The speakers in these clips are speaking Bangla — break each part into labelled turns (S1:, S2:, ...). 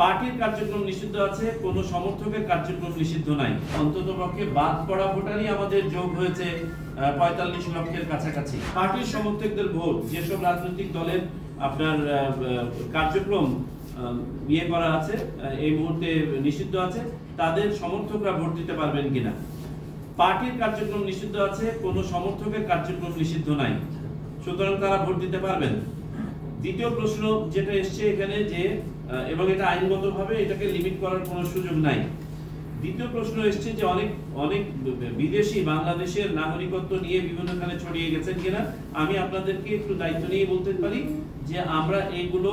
S1: পার্টির কার্যক্রম নিষিদ্ধ আছে, কোনো সমর্থকের কার্যক্রম নিষিদ্ধ নাই। অন্ততপক্ষে বাদ পড়া ভোটারই আমাদের যোগ হয়েছে ৪৫ লক্ষের কাছাকাছি। পার্টির সমর্থকদের ভোট, যেসব রাজনৈতিক দলের আপনার কার্যক্রম করা আছে, এই মুহূর্তে নিষিদ্ধ আছে, তাদের সমর্থকরা ভোট দিতে পারবেন কিনা। পার্টির কার্যক্রম নিষিদ্ধ আছে, কোনো সমর্থকের কার্যক্রম নিষিদ্ধ নাই, সুতরাং তারা ভোট দিতে পারবেন। দ্বিতীয় প্রশ্ন যেটা এসছে এখানে যে, এবং এটা আইনগতভাবে এটাকে লিমিট করার কোনো সুযোগ নাই। দ্বিতীয় প্রশ্ন এসছে যে অনেক অনেক বিদেশি বাংলাদেশের নাগরিকত্ব নিয়ে বিভিন্নখানে ছড়িয়ে গেছেন কিনা। আমি আপনাদেরকে একটু দায়িত্ব নিয়ে বলতে পারি যে আমরা এইগুলো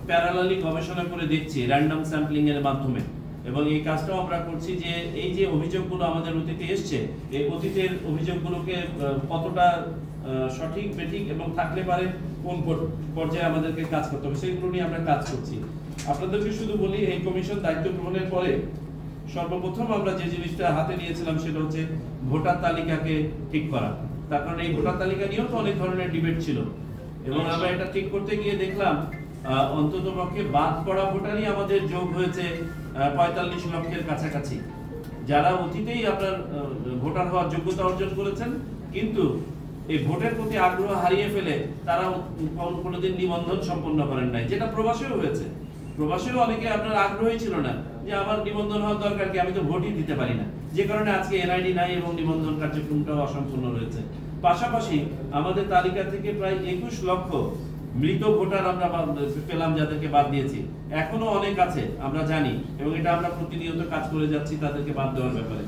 S1: প্যারালালি গবেষণা করে দেখছি র্যান্ডম স্যাম্পলিং এর মাধ্যমে, এবং এই কাজটাও আমরা করছি যে এই যে অভিযোগগুলো আমাদের অতীতে এসছে, এই অতীতের অভিযোগগুলোকে কতটা সঠিক বেঠিক এবং থাকলে পারে কোন পর্যায়ে আমাদেরকে কাজ করতে হবে সেগুলো নিয়ে আমরা কাজ করছি। আপনাদেরকে শুধু বলি, এই কমিশন দায়িত্ব গ্রহণের পরে সর্বপ্রথম আমরা যে জিনিসটা হাতে নিয়েছিলাম সেটা হচ্ছে ভোটার তালিকাকে ঠিক করা। তার কারণে এই ভোটার তালিকা নিয়েও তো অনেক ধরনের ডিবেট ছিল, এবং আমরা এটা ঠিক করতে গিয়ে দেখলাম অন্ততপক্ষে বাদ পড়া ভোটারই আমাদের যোগ হয়েছে ৪৫ লক্ষের কাছাকাছি, যারা অতীতেই আপনার ভোটার হওয়ার যোগ্যতা অর্জন করেছেন, কিন্তু এই ভোটের প্রতি আগ্রহ হারিয়ে ফেলে তারা কোনোদিন নিবন্ধন সম্পন্ন করেন নাই, যেটা প্রবাসেও হয়েছে। প্রবাসেও অনেকে আপনার আগ্রহী ছিল না যে আমার নিবন্ধন হওয়ার দরকার কি, আমি তো ভোটই দিতে পারি না, যে কারণে আজকে এনআইডি নাই এবং নিবন্ধন কার্যক্রমটাও অসম্পূর্ণ রয়েছে। পাশাপাশি আমাদের তালিকা থেকে প্রায় ২১ লক্ষ মৃত ভোটার আমরা পেলাম, যাদেরকে বাদ দিয়েছি। এখনো অনেক আছে আমরা জানি, এবং এটা আমরা প্রতিনিয়ত কাজ করে যাচ্ছি তাদেরকে বাদ দেওয়ার ব্যাপারে।